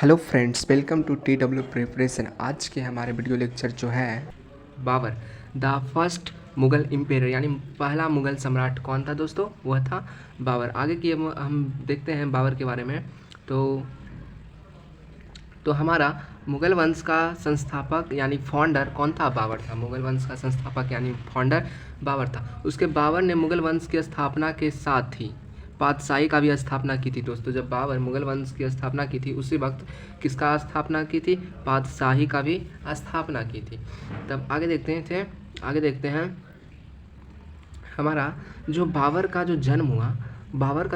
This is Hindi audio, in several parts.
Hello friends, welcome to TW preparation. आज के हमारे वीडियो लेक्चर जो है Babar the first Mughal empire यानी पहला मुग़ल सम्राट कौन था दोस्तों? वह था बाबर। आगे की हम देखते हैं बाबर के बारे में। तो हमारा मुग़ल वंश का संस्थापक यानी फाउंडर कौन था? बाबर था। मुग़ल वंश का संस्थापक यानी फाउंडर बाबर था। उसके बाबर ने मुग़ल वंश की स्थापना के साथ ही पातशाही का भी स्थापना की थी दोस्तों। जब बाबर मुग़ल वंश की स्थापना की थी उसी वक्त किसका स्थापना की थी? पातशाही का भी स्थापना की थी। तब आगे देखते हैं हमारा जो बाबर का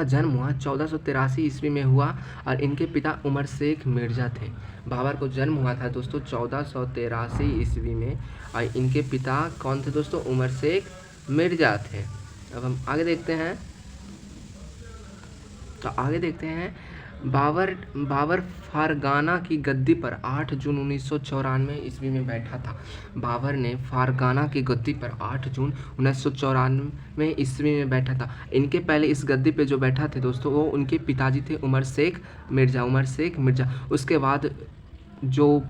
जन्म हुआ 1483 ईस्वी में हुआ और इनके पिता उमर शेख मिर्ज़ा थे। बाबर को जन्म हुआ था दोस्तों 1483 ईस्वी में और इनके पिता कौन थे दोस्तों? उमर शेख मिर्ज़ा थे। अब हम आगे देखते हैं बाबर फारगाना की गद्दी पर 8 जून 1994 ईस्वी में बैठा था। बाबर ने फारगाना की गद्दी पर 8 जून 1994 ईस्वी में बैठा था। इनके पहले इस गद्दी पे जो बैठा थे दोस्तों वो उनके पिताजी थे उमर शेख मिर्ज़ा। उसके बाद जो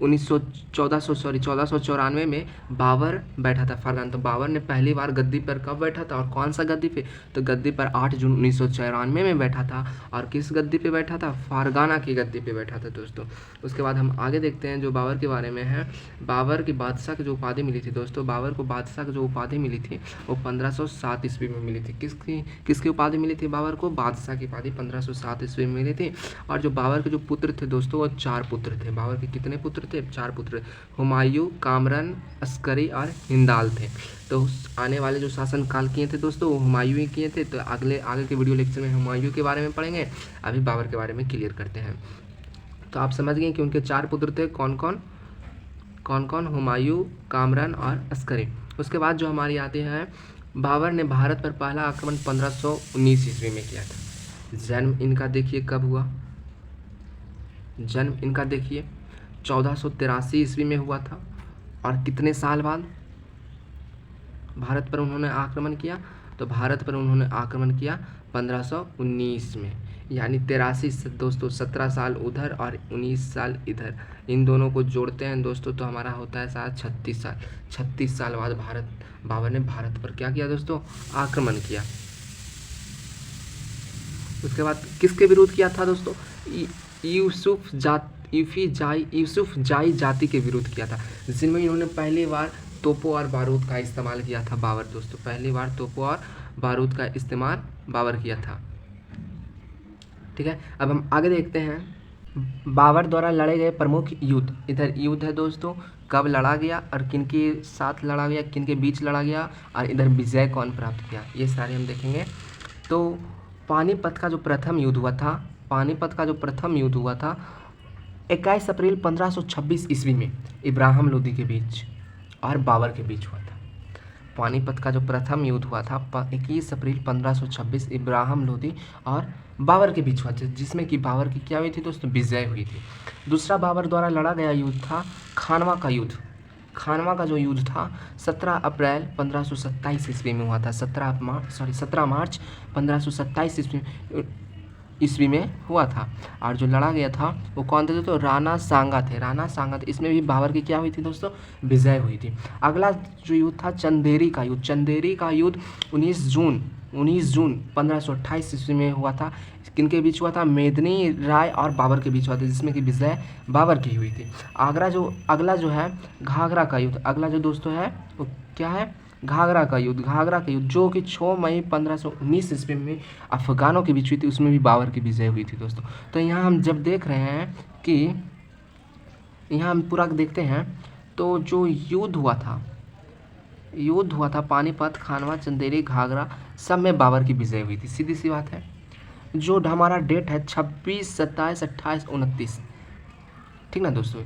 1494 में बाबर बैठा था फारगाना। तो बाबर ने पहली बार गद्दी पर कब बैठा था और कौन सा गद्दी पे? तो गद्दी पर 8 जून 1994 में बैठा था। और किस गद्दी पे बैठा था? फारगाना की गद्दी पे बैठा था दोस्तों। उसके बाद हम आगे देखते हैं जो बाबर के बारे में है। बाबर की बादशाह की जो उपाधि मिली थी दोस्तों, बाबर को बादशाह की जो उपाधि मिली थी वो 1507 ईस्वी में मिली थी। किसकी उपाधि मिली थी? बाबर को बादशाह की उपाधि 1507 ईस्वी में मिली थी। और जो बाबर के जो पुत्र थे दोस्तों वो 4 पुत्र थे। बाबर के कितने पुत्र थे? 4 पुत्र। हुमायूं, कामरान, अस्करी और हिंदाल थे। तो आने वाले जो शासन काल किए थे दोस्तों वो हुमायूं ही किए थे। तो आगे के वीडियो लेक्चर में हुमायूं के बारे में पढ़ेंगे। अभी बाबर के बारे में क्लियर करते हैं। तो आप समझ गए कि उनके 4 पुत्र थे। कौन कौन? हुमायूं, कामरान और अस्करी। उसके बाद जो हमारी आती है, बाबर ने भारत पर पहला आक्रमण 1519 ईस्वी में किया था। जन्म इनका देखिए कब हुआ? 1483 ईस्वी में हुआ था। और कितने साल बाद भारत पर उन्होंने आक्रमण किया? तो भारत पर उन्होंने आक्रमण किया 1519 में, यानी 83 से दोस्तों 17 साल उधर और 19 साल इधर, इन दोनों को जोड़ते हैं दोस्तों तो हमारा होता है शायद 36 साल बाद बाबर ने भारत पर क्या किया दोस्तों? आक्रमण किया। उसके बाद किसके विरोध किया था दोस्तों? यूसुफ जाई जाति के विरोध किया था, जिनमें इन्होंने पहली बार तोपों और बारूद का इस्तेमाल किया था। बाबर दोस्तों पहली बार तोपों और बारूद का इस्तेमाल बाबर किया था। ठीक है, अब हम आगे देखते हैं बाबर द्वारा लड़े गए प्रमुख युद्ध। इधर युद्ध है दोस्तों, कब लड़ा गया और किन के साथ लड़ा गया, किन के बीच लड़ा गया, और इधर विजय कौन प्राप्त किया, ये सारे हम देखेंगे। तो पानीपत का जो प्रथम युद्ध हुआ था 21 अप्रैल 1526 ईस्वी में इब्राहिम लोदी के बीच और बाबर के बीच हुआ था। पानीपत का जो प्रथम युद्ध हुआ था 21 अप्रैल 1526 इब्राहिम लोदी और बाबर के बीच हुआ था, जिसमें कि बाबर की क्या हुई थी दोस्तों? विजय हुई थी। दूसरा बाबर द्वारा लड़ा गया युद्ध था खानवा का युद्ध। खानवा का जो युद्ध था 17 अप्रैल 1527 ईस्वी में हुआ था। 17 मार्च 1527 ईस्वी में हुआ था। और जो लड़ा गया था वो कौन थे दोस्तों? राणा सांगा थे। इसमें भी बाबर की क्या हुई थी दोस्तों? विजय हुई थी। अगला जो युद्ध था चंदेरी का युद्ध 19 जून 1528 ईस्वी में हुआ था। किनके बीच हुआ था? मेदिनी राय और बाबर के बीच हुआ था, जिसमें कि विजय बाबर की हुई थी। अगला जो है घाघरा का युद्ध। अगला जो दोस्तों है वो क्या है? घाघरा का युद्ध जो कि 6 मई 1519 ईस्वी में अफगानों के बीच हुई थी, उसमें भी बाबर की विजय हुई थी दोस्तों। तो यहाँ हम जब देख रहे हैं कि यहाँ हम पूरा देखते हैं तो जो युद्ध हुआ था पानीपत, खानवा, चंदेरी, घाघरा, सब में बाबर की विजय हुई थी। सीधी सी बात है। जो हमारा डेट है 26, 27, 28, 29, ठीक ना दोस्तों?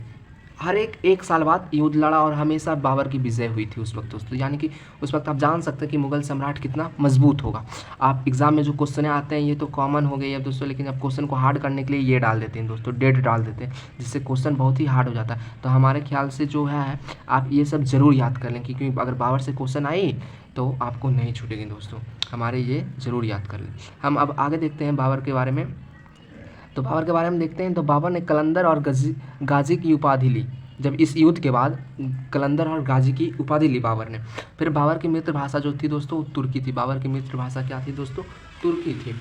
हर एक साल बाद युद्ध लड़ा और हमेशा बाबर की विजय हुई थी उस वक्त दोस्तों। यानी कि उस वक्त आप जान सकते हैं कि मुगल सम्राट कितना मजबूत होगा। आप एग्जाम में जो क्वेश्चन आते हैं ये तो कॉमन हो गई है दोस्तों, लेकिन अब क्वेश्चन को हार्ड करने के लिए ये डाल देते हैं दोस्तों, डेट डाल देते हैं, जिससे क्वेश्चन बहुत ही हार्ड हो जाता है। तो हमारे ख्याल से जो है आप ये सब ज़रूर याद कर लें, क्योंकि अगर बाबर से क्वेश्चन आई तो आपको नहीं छूटेगी दोस्तों। हमारे ये ज़रूर याद कर लें। हम अब आगे देखते हैं बाबर के बारे में। तो बाबर के बारे में देखते हैं। तो बाबर ने कलंदर और गाजी की उपाधि ली। जब इस युद्ध के बाद कलंदर और गाजी की उपाधि ली बाबर ने। फिर बाबर की मित्र भाषा जो थी दोस्तों तुर्की थी। बाबर की मित्र भाषा क्या थी दोस्तों? तुर्की थी।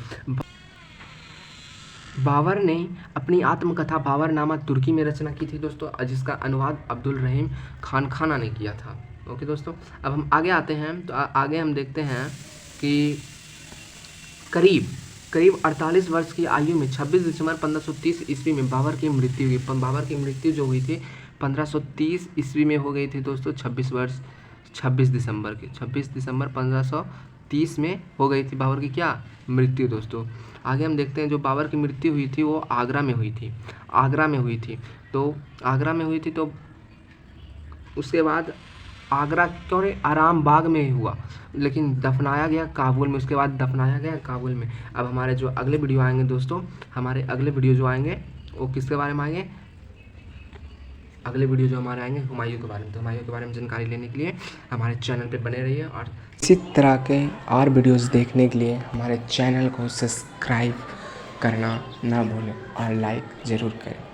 बाबर ने अपनी आत्मकथा बाबरनामा तुर्की में रचना की थी दोस्तों, जिसका अनुवाद अब्दुल रहीम खान खाना ने किया था। ओके दोस्तों, अब हम आगे आते हैं। तो आगे हम देखते हैं कि करीब 48 वर्ष की आयु में 26 दिसंबर 1530 ईस्वी में बाबर की मृत्यु हुई। बाबर की मृत्यु जो हुई थी 1530 ईस्वी में हो गई थी दोस्तों। 26 दिसंबर 1530 में हो गई थी बाबर की क्या मृत्यु दोस्तों। आगे हम देखते हैं जो बाबर की मृत्यु हुई थी वो आगरा में हुई थी। तो आगरा में हुई थी। तो उसके बाद आगरा क्यों रे आराम बाग में ही हुआ, लेकिन दफनाया गया काबुल में। उसके बाद दफनाया गया काबुल में। अब हमारे जो अगले वीडियो आएंगे दोस्तों, हमारे अगले वीडियो जो आएंगे वो किसके बारे में आएंगे? अगले वीडियो जो हमारे आएंगे हुमायूं के बारे में। तो हुमायूं के बारे में जानकारी लेने के लिए हमारे चैनल पे बने रहिए और इसी तरह के और वीडियोस देखने के लिए हमारे चैनल को सब्सक्राइब करना ना भूलें और लाइक ज़रूर करें।